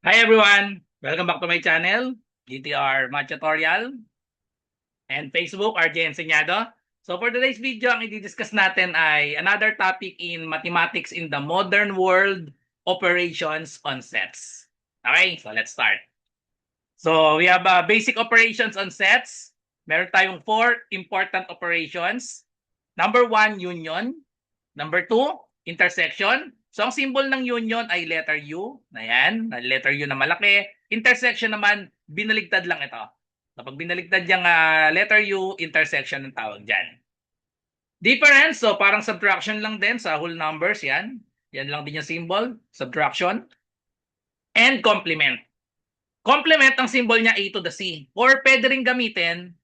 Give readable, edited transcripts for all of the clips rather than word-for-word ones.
Hi everyone! Welcome back to my channel, GTR Math Tutorial, and Facebook, RJ Enseñado. So for today's video, ang i-discuss natin ay another topic in mathematics in the modern world, operations on sets. Okay, so let's start. So we have basic operations on sets. Meron tayong four important operations. Number one, union. Number two, intersection. So ang symbol ng union ay letter U. Ayan, letter U na malaki. Intersection naman, binaligtad lang ito. Kapag binaligtad yung letter U, intersection ang tawag dyan. Difference, so parang subtraction lang din sa whole numbers. Yan. Yan lang din yung symbol, subtraction. And complement. Complement, ang symbol niya A to the C. Or pwede rin gamitin,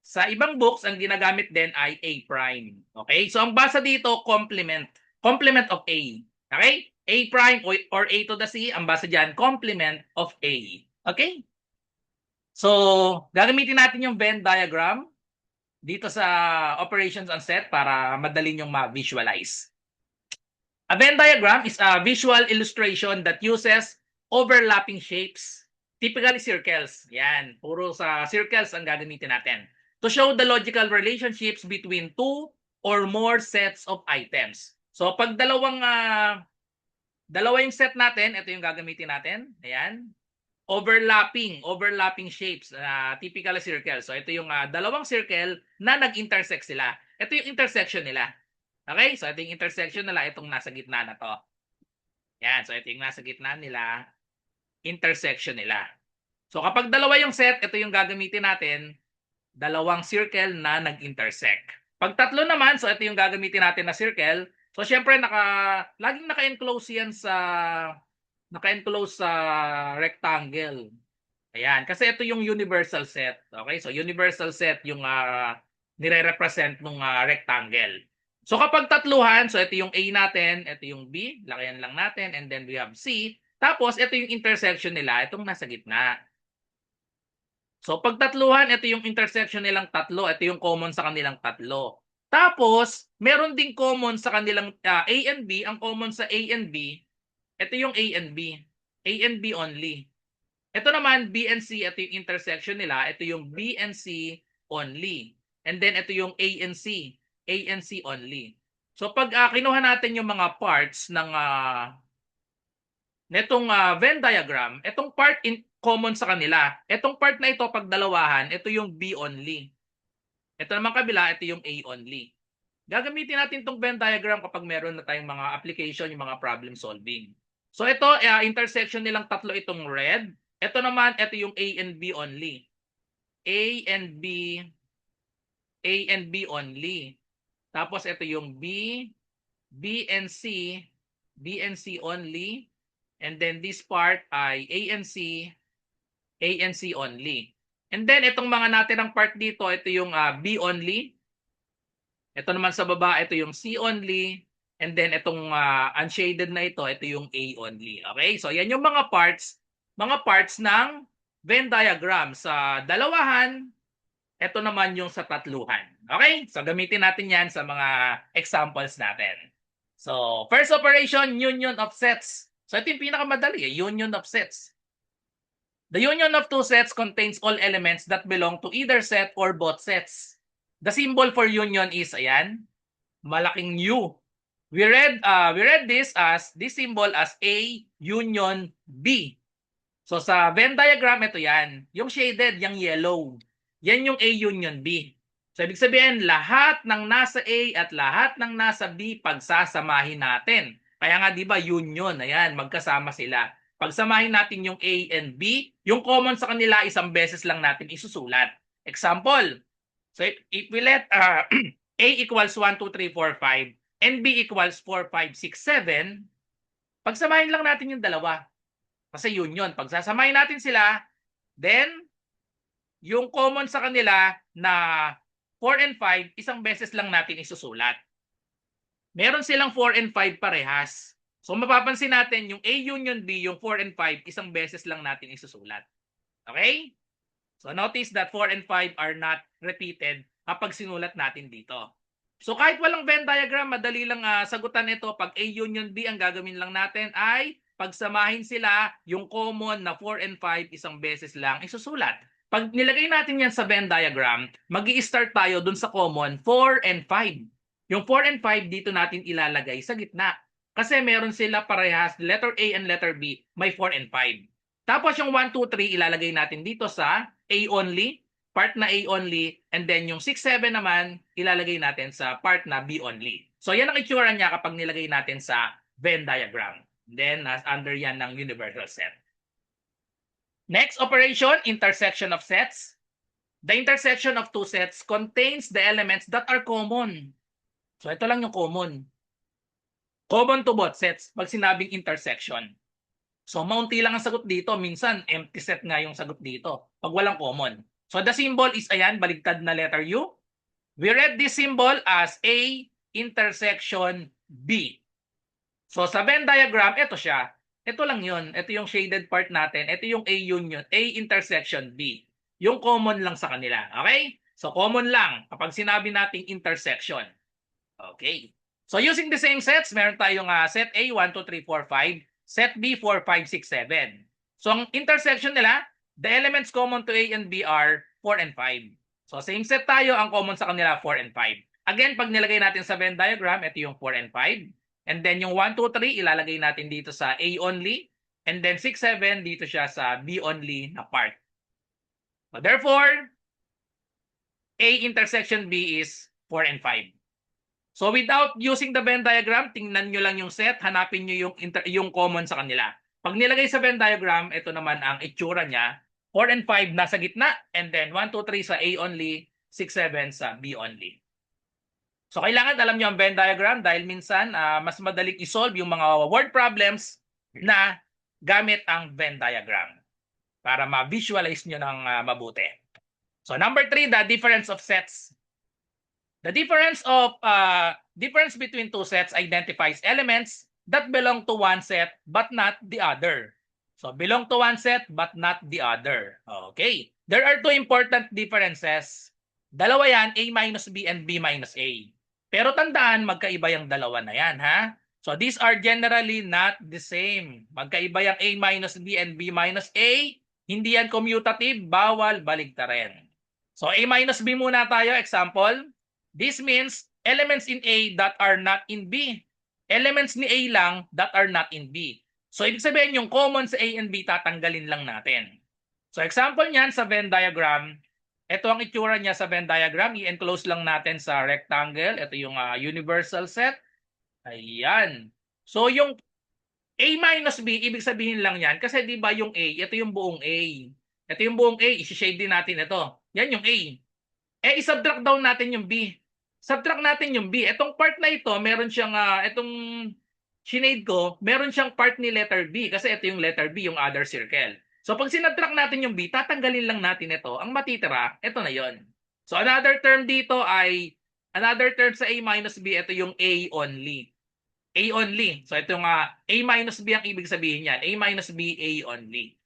sa ibang books, ang ginagamit din ay A prime. Okay? So, ang basa dito, complement. Complement of A. Okay? A prime or A to the C, ang basa dyan, complement of A. Okay? So, gagamitin natin yung Venn diagram dito sa operations on set para madali nyong ma-visualize. A Venn diagram is a visual illustration that uses overlapping shapes, typically circles. Yan, puro sa circles ang gagamitin natin. To show the logical relationships between two or more sets of items. So pag dalawa yung set natin, ito yung gagamitin natin. Ayan. Overlapping shapes, typical circle. So ito yung dalawang circle na nag-intersect sila. Ito yung intersection nila. Okay? So ito yung intersection nila, itong nasa gitna na to. Yan. So ito yung nasa gitna nila, intersection nila. So kapag dalawa yung set, ito yung gagamitin natin, dalawang circle na nag-intersect. Pag tatlo naman, so ito yung gagamitin natin na circle. So syempre laging naka-enclose yan naka-enclose sa rectangle. Ayan, kasi ito yung universal set. Okay? So universal set yung nire-represent ng rectangle. So kapag tatluhan, so ito yung A natin, ito yung B, lakayan lang natin, and then we have C. Tapos ito yung intersection nila, itong nasa gitna. So pag tatluhan, ito yung intersection nilang tatlo. Ito yung common sa kanilang tatlo. Tapos, meron ding common sa kanilang A and B. Ang common sa A and B, ito yung A and B. A and B only. Ito naman, B and C, ito yung intersection nila. Ito yung B and C only. And then, ito yung A and C. A and C only. So pag kinuha natin yung mga parts ng netong Venn diagram, itong part in common sa kanila. Itong part na ito, pag dalawahan, ito yung B only. Ito naman kabila, ito yung A only. Gagamitin natin itong Venn diagram kapag meron na tayong mga application, yung mga problem solving. So ito, intersection nilang tatlo itong red. Ito naman, ito yung A and B only. A and B, A and B only. Tapos ito yung B, B and C, B and C only. And then this part ay A and C, A and C only. And then itong mga natirang part dito, ito yung B only. Ito naman sa baba, ito yung C only. And then itong unshaded na ito yung A only. Okay? So yan yung mga parts ng Venn diagram. Sa dalawahan, ito naman yung sa tatluhan. Okay? So gamitin natin yan sa mga examples natin. So first operation, union of sets. So ito yung pinakamadali, union of sets. The union of two sets contains all elements that belong to either set or both sets. The symbol for union is, ayan, malaking U. We read this symbol as A union B. So sa Venn diagram, ito yan. Yung shaded, yung yellow. Yan yung A union B. So ibig sabihin, lahat ng nasa A at lahat ng nasa B, pagsasamahin natin. Kaya nga, di ba, union, ayan, magkasama sila. Pagsamahin natin yung A and B, yung common sa kanila, isang beses lang natin isusulat. Example, so if we let A equals 1, 2, 3, 4, 5, and B equals 4, 5, 6, 7, pagsamahin lang natin yung dalawa. Kasi union. Pagsasamahin natin sila, then, yung common sa kanila na 4 and 5, isang beses lang natin isusulat. Meron silang 4 and 5 parehas. So mapapansin natin yung A union B, yung 4 and 5, isang beses lang natin isusulat. Okay? So notice that 4 and 5 are not repeated kapag sinulat natin dito. So kahit walang Venn diagram, madali lang sagutan ito. Pag A union B, ang gagawin lang natin ay pagsamahin sila, yung common na 4 and 5, isang beses lang isusulat. Pag nilagay natin yan sa Venn diagram, mag-i-start tayo dun sa common 4 and 5. Yung 4 and 5 dito natin ilalagay sa gitna. Kasi meron sila parehas, letter A and letter B, may 4 and 5. Tapos yung 1, 2, 3 ilalagay natin dito sa A only, part na A only, and then yung 6, 7 naman ilalagay natin sa part na B only. So yan ang itsura niya kapag nilagay natin sa Venn diagram. Then under yan ng universal set. Next operation, intersection of sets. The intersection of two sets contains the elements that are common. So ito lang yung common. Common to both sets pag sinabing intersection. So maunti lang ang sagot dito. Minsan empty set nga yung sagot dito pag walang common. So the symbol is ayan, baligtad na letter U. We read this symbol as A intersection B. So sa Venn diagram, ito siya. Ito lang yun. Ito yung shaded part natin. Ito yung A union, A intersection B. Yung common lang sa kanila. Okay? So common lang kapag sinabi nating intersection. Okay. So using the same sets, meron tayong set A, 1, 2, 3, 4, 5. Set B, 4, 5, 6, 7. So ang intersection nila, the elements common to A and B are 4 and 5. So same set tayo, ang common sa kanila 4 and 5. Again, pag nilagay natin sa Venn diagram, ito yung 4 and 5. And then yung 1, 2, 3, ilalagay natin dito sa A only. And then 6, 7, dito siya sa B only na part. So therefore, A intersection B is 4 and 5. So without using the Venn diagram, tingnan nyo lang yung set, hanapin nyo yung common sa kanila. Pag nilagay sa Venn diagram, ito naman ang itsura niya. 4 and 5 nasa gitna, and then 1, 2, 3 sa A only, 6, 7 sa B only. So kailangan alam nyo ang Venn diagram dahil minsan mas madaling isolve yung mga word problems na gamit ang Venn diagram para ma-visualize nyo ng mabuti. So number 3, the difference of sets. The difference between two sets identifies elements that belong to one set but not the other. So belong to one set but not the other. Okay. There are two important differences. Dalawa yan, A minus B and B minus A. Pero tandaan, magkaiba yung dalawa na yan, ha? So these are generally not the same. Magkaiba yung A minus B and B minus A. Hindi yan commutative, bawal baligtarin. So A minus B muna tayo, example. This means elements in A that are not in B. Elements ni A lang that are not in B. So ibig sabihin yung common sa A and B tatanggalin lang natin. So example niyan sa Venn diagram, ito ang itsura niya sa Venn diagram. I-enclose lang natin sa rectangle. Ito yung universal set. Ayan. So yung A minus B, ibig sabihin lang yan. Kasi di ba yung A, ito yung buong A. Ito yung buong A, isi-shade din natin ito. Yan yung A. Eh, isubtract down natin yung B. Subtract natin yung B. Itong part na ito, meron siyang, itong shade ko, meron siyang part ni letter B. Kasi ito yung letter B, yung other circle. So pag sinubtract natin yung B, tatanggalin lang natin ito. Ang matitira, ito na yon. So another term dito ay, another term sa A minus B, ito yung A only. A only. So ito yung A minus B ang ibig sabihin yan. A minus B, A only.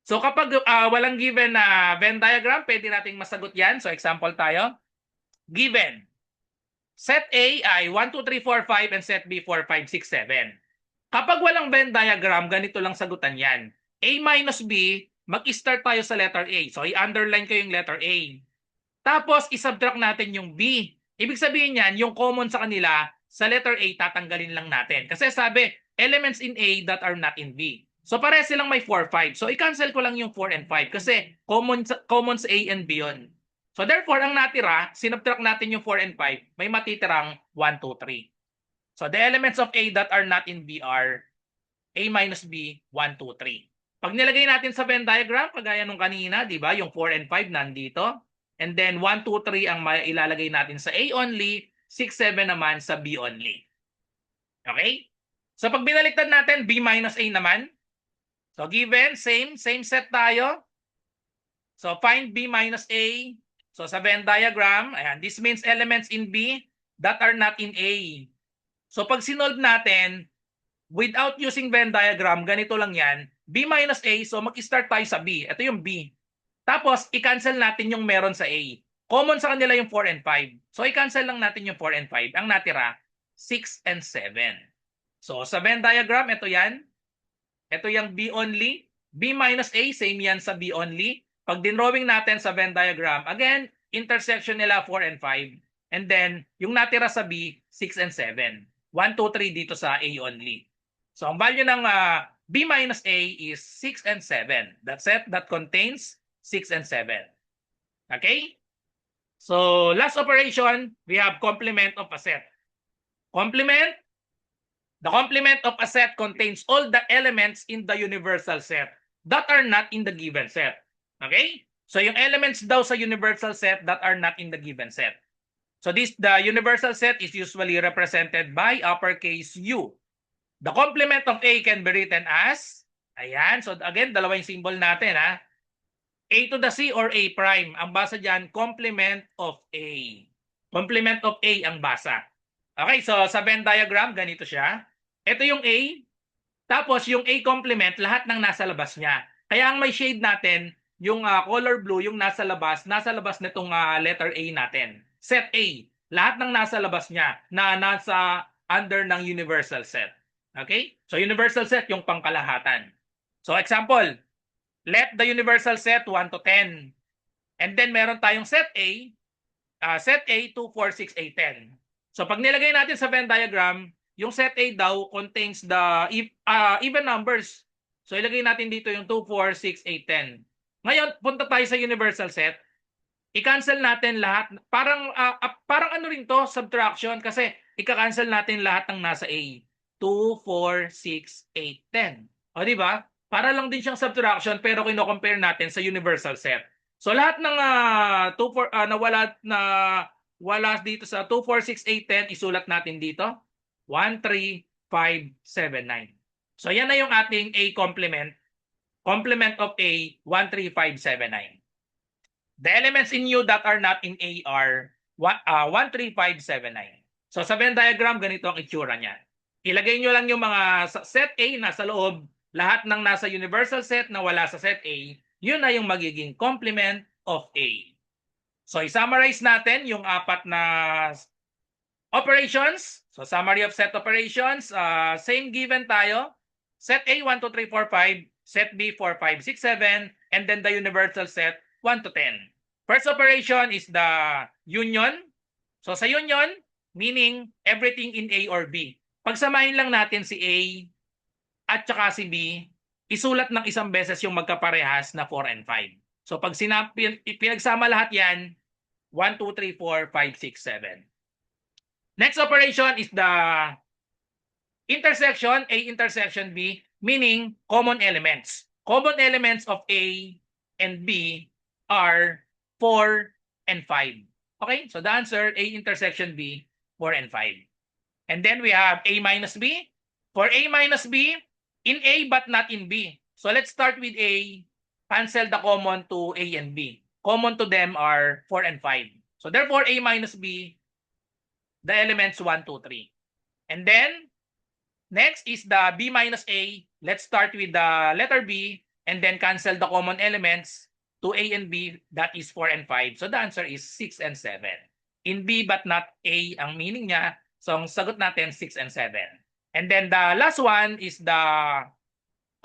So kapag walang given na Venn diagram, pwede nating masagot yan. So example tayo. Given. Set A ay 1, 2, 3, 4, 5 and set B 4, 5, 6, 7. Kapag walang Venn diagram, ganito lang sagutan yan. A minus B, mag-start tayo sa letter A. So i-underline ko yung letter A. Tapos isubtract natin yung B. Ibig sabihin yan, yung common sa kanila, sa letter A, tatanggalin lang natin. Kasi sabi, elements in A that are not in B. So pares silang may 4, 5. So i-cancel ko lang yung 4 and 5 kasi common sa A and B yun. So therefore, ang natira, sinubtract natin yung 4 and 5, may matitirang 1, 2, 3. So the elements of A that are not in B are A minus B, 1, 2, 3. Pag nilagay natin sa Venn diagram, kagaya nung kanina, di ba, yung 4 and 5 nandito. And then 1, 2, 3 ang ilalagay natin sa A only, 6, 7 naman sa B only. Okay? So pag binaliktad natin, B minus A naman. So given, same set tayo. So find B minus A. So sa Venn diagram, ayan, this means elements in B that are not in A. So pag sinolve natin, without using Venn diagram, ganito lang yan. B minus A, so mag-start tayo sa B. Ito yung B. Tapos, i-cancel natin yung meron sa A. Common sa kanila yung 4 and 5. So i-cancel lang natin yung 4 and 5. Ang natira, 6 and 7. So sa Venn diagram, ito yan. ito yung B only. B minus A, same yan sa B only. Pag dinrawing natin sa Venn diagram, again, intersection nila 4 and 5. And then, yung natira sa B, 6 and 7. 1, 2, 3 dito sa A only. So, ang value ng B minus A is 6 and 7. That set that contains 6 and 7. Okay? So, last operation, we have complement of a set. Complement. The complement of a set contains all the elements in the universal set that are not in the given set. Okay? So, yung elements daw sa universal set that are not in the given set. So, the universal set is usually represented by uppercase U. The complement of A can be written as, ayan, so again, dalawa yung symbol natin, ha? A to the C or A prime. Ang basa dyan, complement of A. Complement of A ang basa. Okay, so sa Venn diagram, ganito siya. Ito yung A, tapos yung A complement, lahat ng nasa labas niya. Kaya ang may shade natin, yung color blue, yung nasa labas nitong letter A natin. Set A, lahat ng nasa labas niya na nasa under ng universal set. Okay? So universal set yung pangkalahatan. So example, let the universal set 1 to 10. And then meron tayong set A 2, 4, 6, 8, 10. So pag nilagay natin sa Venn diagram, yung set A daw contains the even numbers. So ilagay natin dito yung 2, 4, 6, 8, 10. Ngayon, punta tayo sa universal set. I-cancel natin lahat. Parang ano rin to, subtraction, kasi i-cancel natin lahat ng nasa A. 2, 4, 6, 8, 10. O di ba? Para lang din siyang subtraction pero kino-compare natin sa universal set. So lahat ng 2, 4 na wala dito sa 2, 4, 6, 8, 10, isulat natin dito. 1, 3, 5, 7, 9. So yan na yung ating A complement. Complement of A, 1, 3, 5, 7, 9. The elements in U that are not in A are 1, 3, 5, 7, 9. So sa Venn diagram, ganito ang itsura niya. Ilagay nyo lang yung mga set A nasa loob, lahat ng nasa universal set na wala sa set A, yun na yung magiging complement of A. So i-summarize natin yung apat na operations. So summary of set operations, same given tayo. Set A 1, 2, 3, 4, 5, set B 4, 5, 6, 7, and then the universal set 1 to 10. First operation is the union. So sa union, meaning everything in A or B. Pagsamahin lang natin si A at saka si B, isulat ng isang beses yung magkaparehas na 4 and 5. So pag pinagsama lahat yan, 1, 2, 3, 4, 5, 6, 7. Next operation is the intersection, A intersection B, meaning common elements. Common elements of A and B are 4 and 5. Okay, so the answer, A intersection B, 4 and 5. And then we have A minus B. For A minus B, in A but not in B. So let's start with A. Cancel the common to A and B. Common to them are 4 and 5. So therefore, A minus B, the elements 1, 2, 3. And then, next is the B minus A. Let's start with the letter B and then cancel the common elements to A and B. That is 4 and 5. So the answer is 6 and 7. In B but not A ang meaning niya. So ang sagot natin 6 and 7. And then the last one is the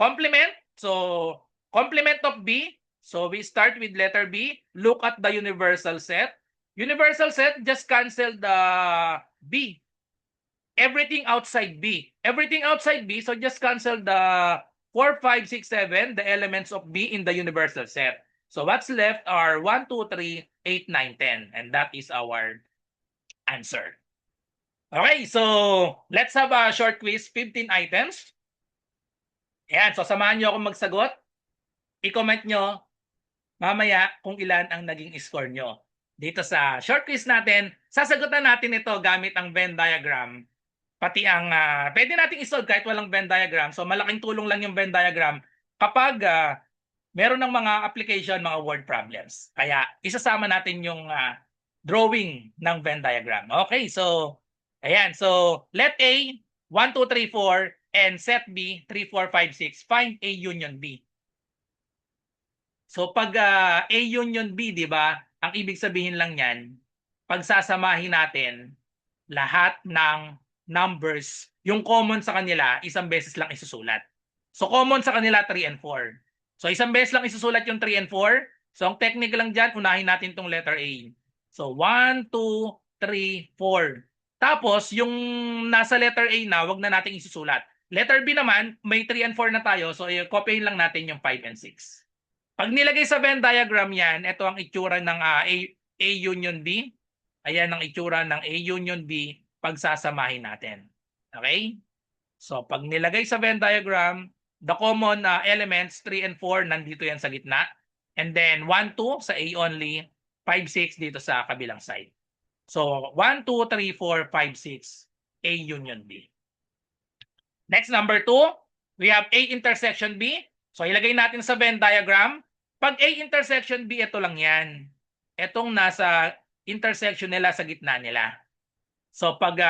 complement. So complement of B. So we start with letter B. Look at the universal set. Universal set, just cancel the B. Everything outside B. Everything outside B, so just cancel the 4, 5, 6, 7, the elements of B in the universal set. So what's left are 1, 2, 3, 8, 9, 10. And that is our answer. Okay, so let's have a short quiz, 15 items. Ayan, so samahan nyo akong magsagot. I-comment nyo mamaya kung ilan ang naging score nyo. Dito sa short quiz natin, sasagutan natin ito gamit ang Venn diagram. Pati ang, pwede nating isolve kahit walang Venn diagram. So malaking tulong lang yung Venn diagram kapag meron ng mga application, mga word problems. Kaya isasama natin yung drawing ng Venn diagram. Okay, so ayan. So let A, 1, 2, 3, 4, and set B, 3, 4, 5, 6. Find A union B. So pag A union B, di ba, ang ibig sabihin lang yan, pagsasamahin natin lahat ng numbers, yung common sa kanila, isang beses lang isusulat. So common sa kanila 3 and 4. So isang beses lang isusulat yung 3 and 4. So ang technique lang dyan, unahin natin tong letter A. So 1, 2, 3, 4. Tapos yung nasa letter A na, wag na nating isusulat. Letter B naman, may 3 and 4 na tayo. So copyin lang natin yung 5 and 6. Pag nilagay sa Venn diagram yan, ito ang itsura ng A union B. Ayan ang itsura ng A union B pagsasamahin natin. Okay? So pag nilagay sa Venn diagram, the common elements 3 and 4 nandito yan sa gitna. And then 1, 2 sa A only, 5, 6 dito sa kabilang side. So 1, 2, 3, 4, 5, 6, A union B. Next, number 2, we have A intersection B. So ilagay natin sa Venn diagram. Pag A intersection B, ito lang yan. Itong nasa intersection nila sa gitna nila. So pag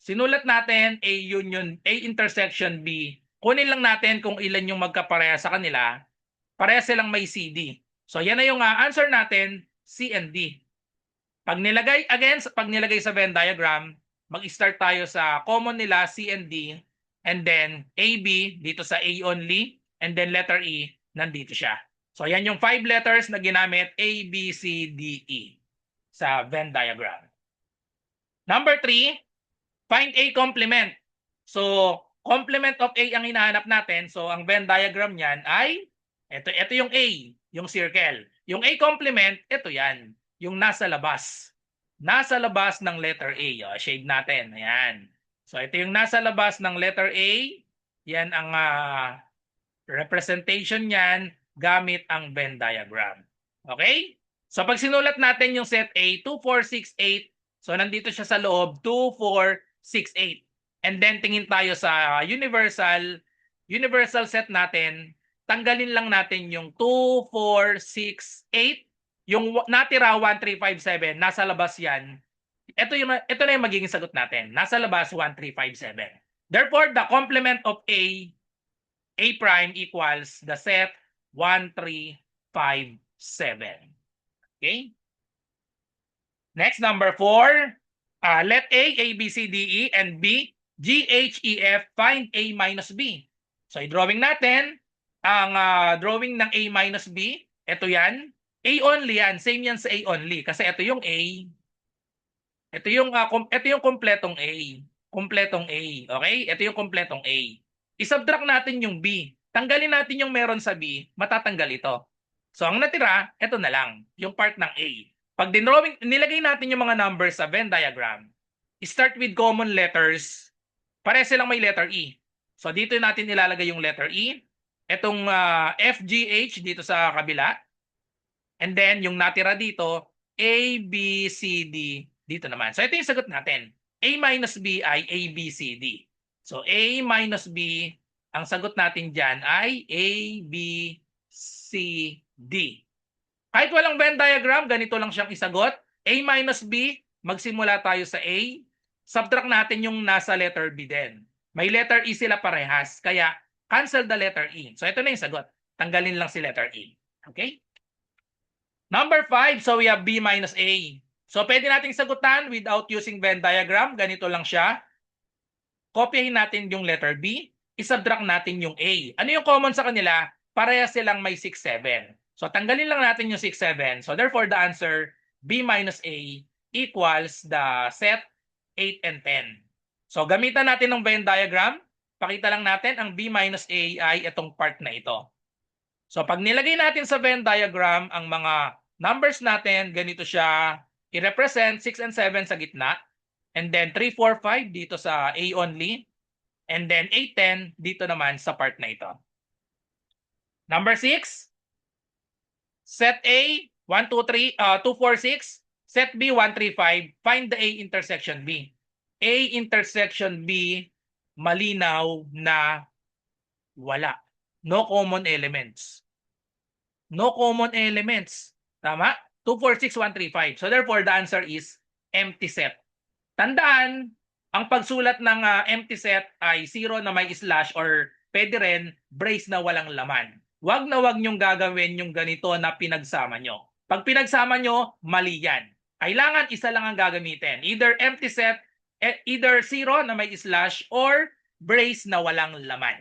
sinulat natin A intersection B, kunin lang natin kung ilan yung magkapareha sa kanila. Pareha silang may CD. So yan na yung answer natin, C and D. Pag nilagay sa Venn diagram, mag-start tayo sa common nila C and D, and then AB dito sa A only, and then letter E nandito siya. So yan yung 5 letters na ginamit, A, B, C, D, E sa Venn diagram. Number 3, find A complement. So complement of A ang hinahanap natin. So ang Venn diagram niyan ay ito yung A, yung circle. Yung A complement, ito yan, yung nasa labas. Nasa labas ng letter A. O, shade natin. Ayan. So ito yung nasa labas ng letter A. Yan ang representation niyan gamit ang Venn diagram. Okay? So pag sinulat natin yung set A, 2, 4, 6, 8. So nandito siya sa loob, 2, 4, 6, 8. And then tingin tayo sa universal set natin. Tanggalin lang natin yung 2, 4, 6, 8. Yung natira 1, 3, 5, 7, nasa labas yan. Ito na yung magiging sagot natin. Nasa labas 1, 3, 5, 7. Therefore, the complement of A prime equals the set 1, 3, 5, 7. Okay? Next, number 4. Let A, B, C, D, E, and B, G, H, E, F, find A minus B. So, i-drawing natin ang drawing ng A minus B. Ito yan. A only yan. Same yan sa A only. Kasi ito yung A. Ito yung kompletong A. Kompletong A. Okay? Ito yung kompletong A. I-subtract natin yung B. Tanggalin natin yung meron sa B. Matatanggal ito. So, ang natira, ito na lang. Yung part ng A. Pag nilagay natin yung mga numbers sa Venn diagram, start with common letters. Pare silang may letter E. So, dito natin ilalagay yung letter E. Itong F, G, H dito sa kabila. And then, yung natira dito, A, B, C, D dito naman. So, ito yung sagot natin. A minus B ay A, B, C, D. So, A minus B, ang sagot natin dyan ay A, B, C, D. Kahit walang Venn diagram, ganito lang siyang isagot. A minus B, magsimula tayo sa A. Subtract natin yung nasa letter B din. May letter E sila parehas. Kaya, cancel the letter E. So, ito na yung sagot. Tanggalin lang si letter E. Okay? Number 5, so we have B minus A. So, pwede nating sagutan without using Venn diagram. Ganito lang siya. Kopyahin natin yung letter B. I-subtract natin yung A. Ano yung common sa kanila? Parehas silang may 6, 7. So, tanggalin lang natin yung 6, 7. So, therefore, the answer, B minus A equals the set 8 and 10. So, gamitan natin ng Venn diagram. Pakita lang natin, ang B minus A ay itong part na ito. So, pag nilagay natin sa Venn diagram, ang mga numbers natin, ganito siya, i-represent 6 and 7 sa gitna. And then 3, 4, 5 dito sa A only. And then 8, 10 dito naman sa part na ito. Number 6. Set A, 1, 2, 3, 2, 4, 6. Set B, 1, 3, 5. Find the A intersection B. A intersection B, malinaw na wala. No common elements. No common elements. Tama? 2, 4, 6, 1, 3, 5. So therefore, the answer is empty set. Tandaan, ang pagsulat ng empty set ay 0 na may slash or pwede rin brace na walang laman. Wag na wag nyong gagawin yung ganito na pinagsama nyo. Pag pinagsama nyo, mali yan. Kailangan isa lang ang gagamitin. Either empty set, either 0 na may slash or brace na walang laman.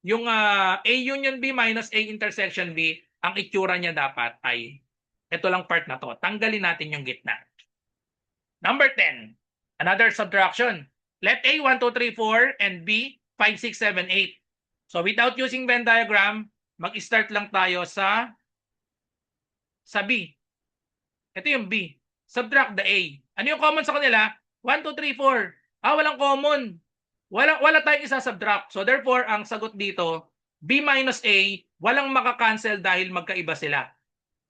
yung A union B minus A intersection B, ang itsura niya dapat ay ito lang part na to. Tanggalin natin yung gitna. Number 10, another subtraction. Let A 1, 2, 3, 4 and B 5, 6, 7, 8. So without using Venn diagram, mag-start lang tayo sa B. Ito yung B. Subtract the A. Ano yung common sa kanila? 1, 2, 3, 4. Walang common. Wala tayong isa-subtract. So therefore, ang sagot dito, B minus A, walang makakancel dahil magkaiba sila.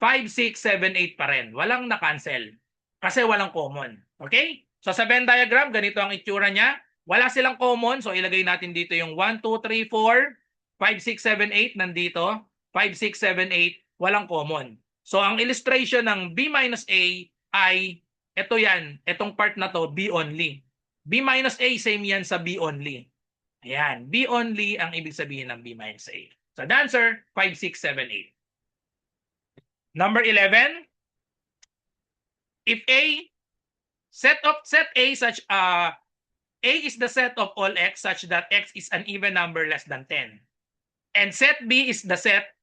5, 6, 7, 8 pa rin. Walang na-cancel. Kasi walang common. Okay? So sa Venn diagram, ganito ang itsura niya. Wala silang common. So ilagay natin dito yung 1, 2, 3, 4, 5, 6, 7, 8 nandito. 5, 6, 7, 8. Walang common. So ang illustration ng B minus A ay ito yan. Itong part na to, B only. B minus A, same yan sa B only. Ayan. B only ang ibig sabihin ng B minus A. So the answer, 5, 6, 7, 8. Number 11, if set A such A is the set of all x such that x is an even number less than 10. And set B is the set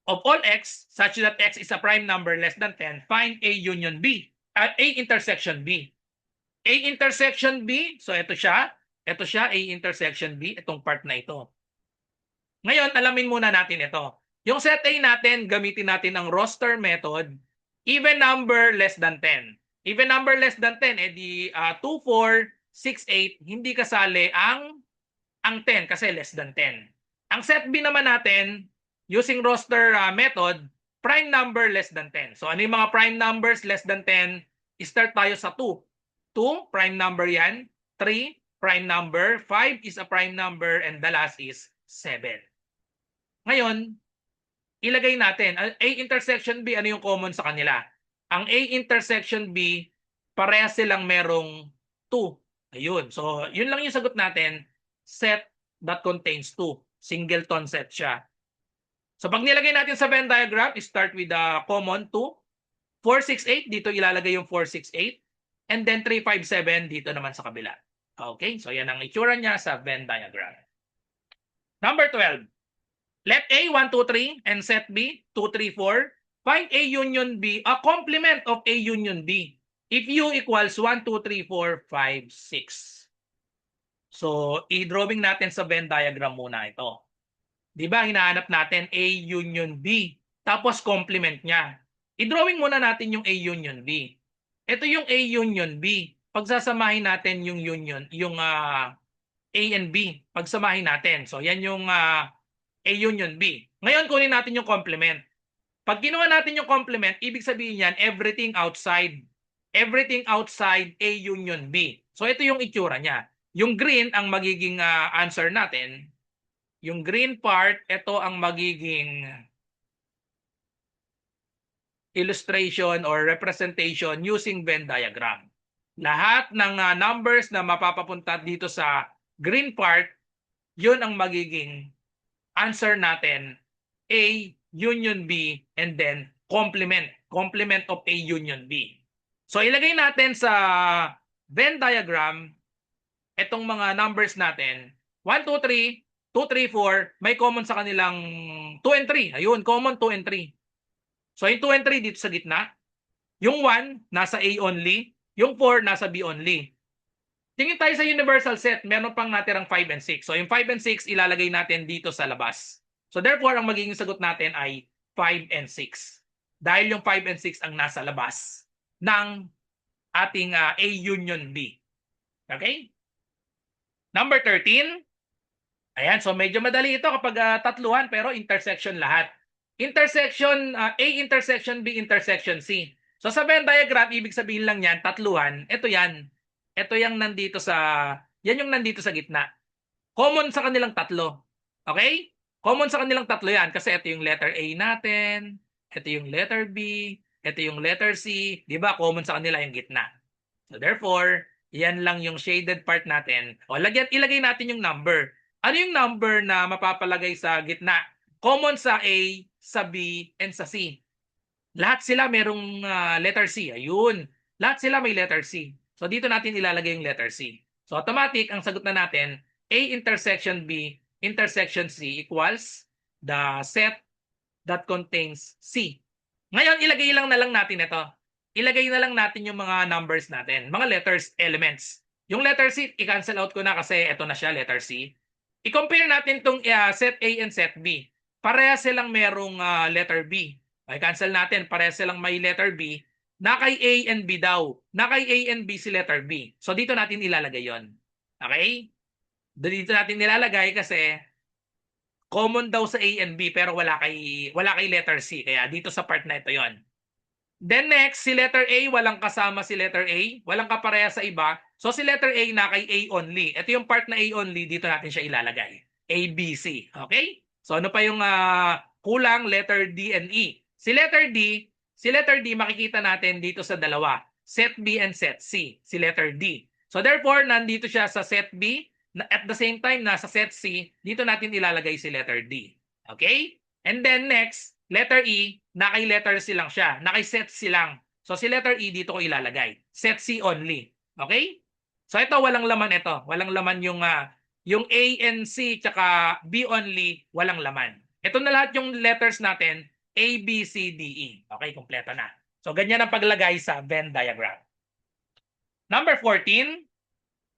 of all x such that x is a prime number less than 10. Find A union B. A intersection B. A intersection B, so ito siya, A intersection B, itong part na ito. Ngayon, alamin muna natin ito. Yung set A natin, gamitin natin ang roster method, even number less than 10. Even number less than 10, edi 2, 4, 6, 8, hindi kasali ang 10 kasi less than 10. Ang set B naman natin, using roster method, prime number less than 10. So ano yung mga prime numbers less than 10? Start tayo sa 2. 2, prime number yan. 3, prime number. 5 is a prime number. And the last is 7. Ngayon, ilagay natin. A intersection B, ano yung common sa kanila? Ang A intersection B, parehas silang merong 2. Ayun. So, yun lang yung sagot natin. Set that contains 2. Singleton set siya. So, pag nilagay natin sa Venn diagram, start with the common 2. 4, 6, 8. Dito ilalagay yung 4, 6, 8. And then 3, 5, 7 dito naman sa kabila. Okay? So, yan ang itsura niya sa Venn diagram. Number 12. Let A 1, 2, 3 and set B 2, 3, 4. Find A union B, a complement of A union B. If U equals 1, 2, 3, 4, 5, 6. So, i-drawing natin sa Venn diagram muna ito. Di ba, hinahanap natin A union B. Tapos complement niya. I-drawing muna natin yung A union B. Ito yung A union B. Pagsasamahin natin yung union, yung A and B. Pagsamahin natin. So, yan yung A union B. Ngayon, kunin natin yung complement. Pag ginawa natin yung complement, ibig sabihin yan, everything outside A union B. So, ito yung itsura niya. Yung green ang magiging answer natin. Yung green part, ito ang magiging illustration or representation using Venn diagram. Lahat ng numbers na mapapapunta dito sa green part, yun ang magiging answer natin. A union B and then complement of A union B. So ilagay natin sa Venn diagram itong mga numbers natin. 1, 2, 3, 2, 3, 4, may common sa kanilang 2 and 3. Ayun, common 2 and 3. So yung 2 and 3 dito sa gitna. Yung 1 nasa A only, yung 4 nasa B only. Tingin tayo sa universal set, meron pang natirang 5 and 6. So yung 5 and 6 ilalagay natin dito sa labas. So therefore, ang magiging sagot natin ay 5 and 6. Dahil yung 5 and 6 ang nasa labas ng ating A union B. Okay? Number 13. Ayan, so medyo madali ito kapag tatluhan pero intersection lahat. Intersection, A intersection B intersection C. So sa Venn diagram, ibig sabihin lang yan, tatluhan. Ito yan. Ito yung nandito yan yung nandito sa gitna. Common sa kanilang tatlo. Okay? Common sa kanilang tatlo yan kasi ito yung letter A natin, ito yung letter B, ito yung letter C. Di ba? Common sa kanila yung gitna. So therefore, yan lang yung shaded part natin. O ilagay natin yung number. Ano yung number na mapapalagay sa gitna? Common sa A, sa B, and sa C. Lahat sila merong letter C. Ayun. Lahat sila may letter C. So dito natin ilalagay yung letter C. So automatic, ang sagot na natin, A intersection B intersection C equals the set that contains C. Ngayon, ilagay lang na lang natin ito. Ilagay na lang natin yung mga numbers natin, mga letters, elements. Yung letter C, i-cancel out ko na kasi ito na siya, letter C. I-compare natin itong set A and set B. Parehas silang merong letter B. Okay, cancel natin, parehas silang may letter B. Na kay A and B daw. Na kay A and B si letter B. So dito natin ilalagay yon. Okay? Dito natin nilalagay kasi common daw sa A and B pero wala kay letter C. Kaya dito sa part na ito yon. Then next, si letter A, walang kasama si letter A. Walang kapareha sa iba. So si letter A na kay A only. Ito yung part na A only, dito natin siya ilalagay. A, B, C. Okay? So ano pa yung kulang? Letter D and E. Si letter D makikita natin dito sa dalawa. Set B and set C. Si letter D. So therefore, nandito siya sa set B. At the same time, nasa set C. Dito natin ilalagay si letter D. Okay? And then next, letter E, na kay letter C lang siya. Na kay set C lang. So si letter E dito ko ilalagay. Set C only. Okay? So ito, walang laman ito. Walang laman yung A and C tsaka B only, walang laman. Ito na lahat yung letters natin, A, B, C, D, E. Okay, kompleto na. So ganyan ang paglagay sa Venn diagram. Number 14.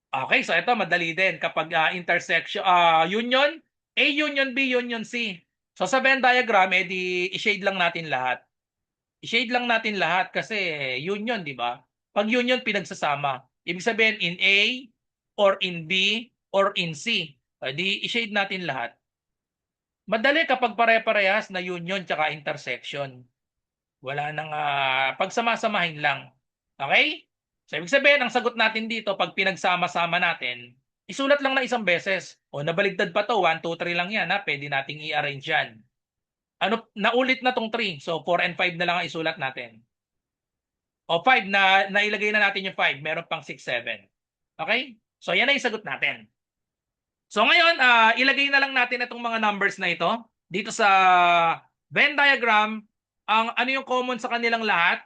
Okay, so ito madali din. Kapag intersection, union, A union B, union C. So sa Venn diagram, i-shade lang natin lahat. I-shade lang natin lahat kasi union, di ba? Pag union, pinagsasama. Ibig sabihin in A, or in B, or in C. I-shade natin lahat. Madali kapag pare-parehas na union tsaka intersection. Wala nang pagsamasamahin lang. Okay? So, ibig sabihin, ang sagot natin dito, pag pinagsama-sama natin, isulat lang na isang beses. O, nabaligtad pa to, 1, 2, 3 lang yan. Pwede nating i-arrange yan. Naulit na tong 3. So, 4 and 5 na lang ang isulat natin. O, 5, nailagay na natin yung 5. Meron pang 6, 7. Okay? So, yan na yung sagot natin. So, ngayon, ilagay na lang natin itong mga numbers na ito. Dito sa Venn diagram, ano yung common sa kanilang lahat?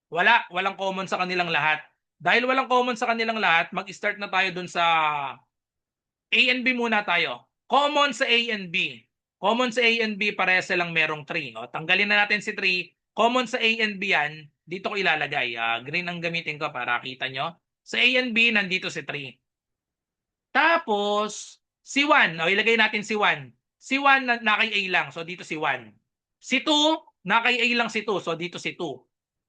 Walang common sa kanilang lahat. Dahil walang common sa kanilang lahat, mag-start na tayo dun sa A and B muna tayo. Common sa A and B. Common sa A and B, parehas silang merong 3. O, tanggalin na natin si 3. Common sa A and B yan, dito ko ilalagay. Green ang gamitin ko para kita nyo. Sa A and B, nandito si 3. Tapos, si 1. O, ilagay natin si 1. Si 1 na kay A lang. So, dito si 1. Si 2, na kay A lang si 2. So, dito si 2.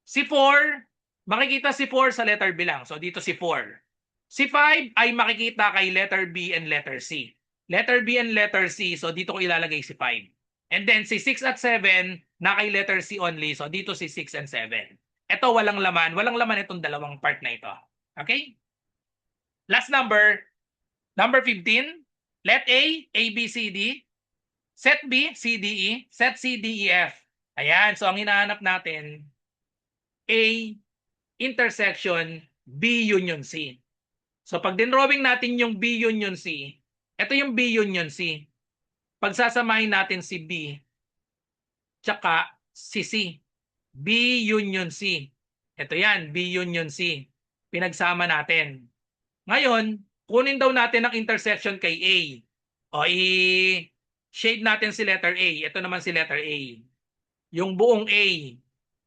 Si 4, makikita si 4 sa letter B lang. So, dito si 4. Si 5 ay makikita kay letter B and letter C. Letter B and letter C. So, dito ko ilalagay si 5. And then, si 6 at 7, na kay letter C only. So, dito si 6 and 7. Ito, walang laman. Walang laman itong dalawang part na ito. Okay? Last number. Number 15. Let A, A, B, C, D. Set B, C, D, E. Set C, D, E, F. Ayan. So, ang hinahanap natin, A intersection B union C. So pag dinrawing natin yung B union C, ito yung B union C. Pagsasamahin natin si B tsaka si C. B union C. Ito yan, B union C. Pinagsama natin. Ngayon, kunin daw natin ang intersection kay A. O i-shade natin si letter A. Ito naman si letter A. Yung buong A.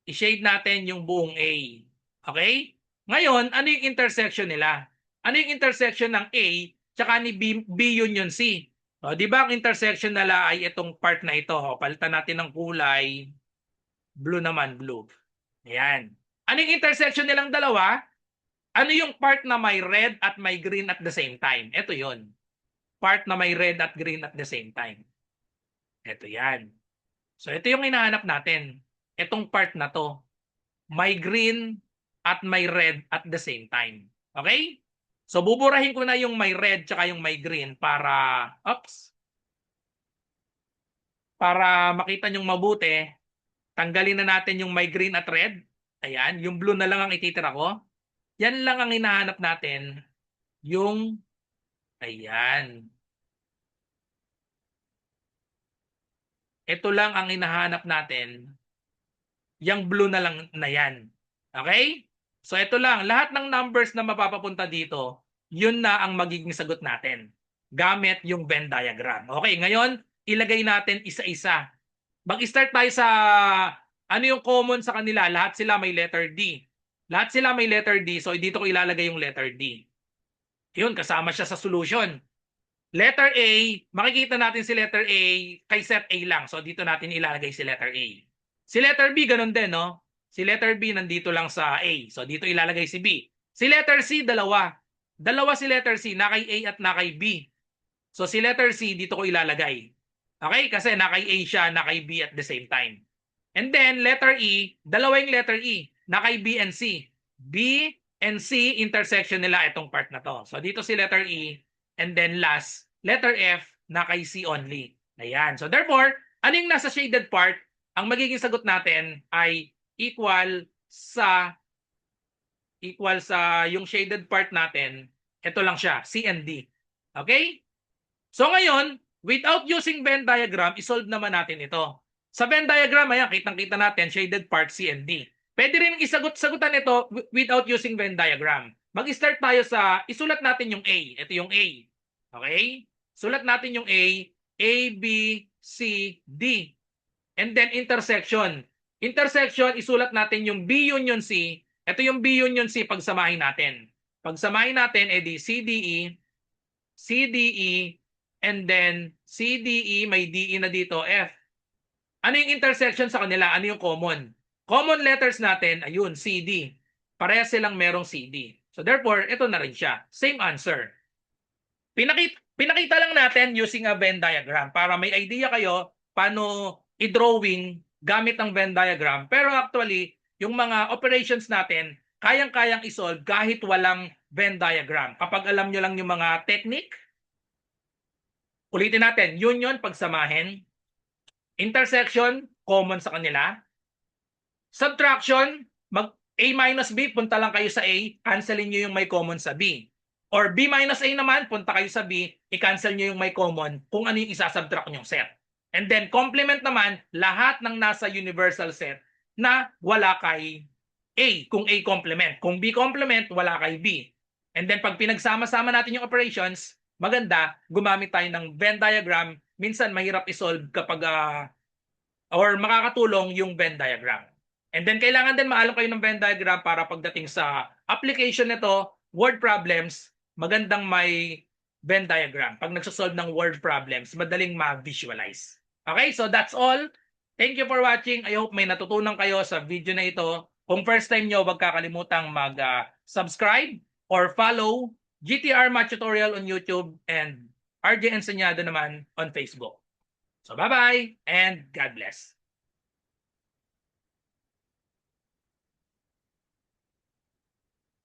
I-shade natin yung buong A. Okay? Ngayon, ano yung intersection nila? Ano yung intersection ng A tsaka ni B union C? O, di ba ang intersection nila ay itong part na ito? O, palitan natin ng kulay. Blue naman, blue. Ayan. Ano yung intersection nilang dalawa? Ano yung part na may red at may green at the same time? Ito yon. Part na may red at green at the same time. Ito yan. So, ito yung hinahanap natin. Itong part na to, may green at may red at the same time. Okay? So, buburahin ko na yung may red tsaka yung may green para, para makita nyong mabuti. Tanggalin na natin yung may green at red. Ayan, yung blue na lang ang ititira ko. Yan lang ang hinahanap natin. Yung, ayan. Ito lang ang hinahanap natin. Yung blue na lang na yan. Okay? So ito lang, lahat ng numbers na mapapapunta dito, yun na ang magiging sagot natin. gamit yung Venn diagram. Okay, ngayon, ilagay natin isa-isa. Mag-start tayo sa ano yung common sa kanila. Lahat sila may letter D. Lahat sila may letter D, so dito ko ilalagay yung letter D. Yun, kasama siya sa solution. Letter A, makikita natin si letter A kay set A lang. So dito natin ilalagay si letter A. Si letter B, ganun din, no? Si letter B nandito lang sa A. So dito ilalagay si B. Si letter C, dalawa. Dalawa si letter C, na kay A at na kay B. So si letter C, dito ko ilalagay. Okay? Kasi na kay A siya, na kay B at the same time. And then, letter E, dalawa yung letter E, na kay B and C. B and C, intersection nila itong part na to. So dito si letter E, and then last, letter F, na kay C only. Ayan. So therefore, ano yung nasa shaded part? Ang magiging sagot natin ay equal sa yung shaded part natin. Ito lang siya, C and D. Okay? So ngayon, without using Venn diagram, isolve naman natin ito. Sa Venn diagram, ayan, kitang-kita natin, shaded part C and D. Pwede rin isagot-sagutan ito without using Venn diagram. Mag-start tayo sa, isulat natin yung A. Ito yung A. Okay? Sulat natin yung A, B, C, D. And then intersection. Intersection, isulat natin yung B union C. Ito yung B union C, pagsamahin natin. Pagsamahin natin, edi CDE, CDE, and then CDE, may DE na dito, F. Ano yung intersection sa kanila? Ano yung common? Common letters natin, ayun, CD. Parehas silang merong CD. So therefore, ito na rin siya. Same answer. Pinakita lang natin using a Venn diagram para may idea kayo paano i-drawing gamit ang Venn diagram. Pero actually, yung mga operations natin, kayang-kayang isolve kahit walang Venn diagram. Kapag alam nyo lang yung mga technique, ulitin natin, union, pagsamahin. Intersection, common sa kanila. Subtraction, mag A minus B, punta lang kayo sa A, cancelin nyo yung may common sa B. Or B minus A naman, punta kayo sa B, i-cancel nyo yung may common kung ano yung isasubtract nyong set. And then complement naman, lahat ng nasa universal set na wala kay A, kung A complement. Kung B complement, wala kay B. And then pag pinagsama-sama natin yung operations, maganda, gumamit tayo ng Venn diagram. Minsan mahirap isolve kapag or makakatulong yung Venn diagram. And then kailangan din maalam kayo ng Venn diagram para pagdating sa application nito, word problems, magandang may Venn diagram. Pag nagsosolve ng word problems, madaling ma-visualize. Okay, so that's all. Thank you for watching. I hope may natutunan kayo sa video na ito. Kung first time nyo, huwag kakalimutang mag-subscribe or follow GTR Math Tutorial on YouTube and RJ Enseñado naman on Facebook. So bye-bye and God bless.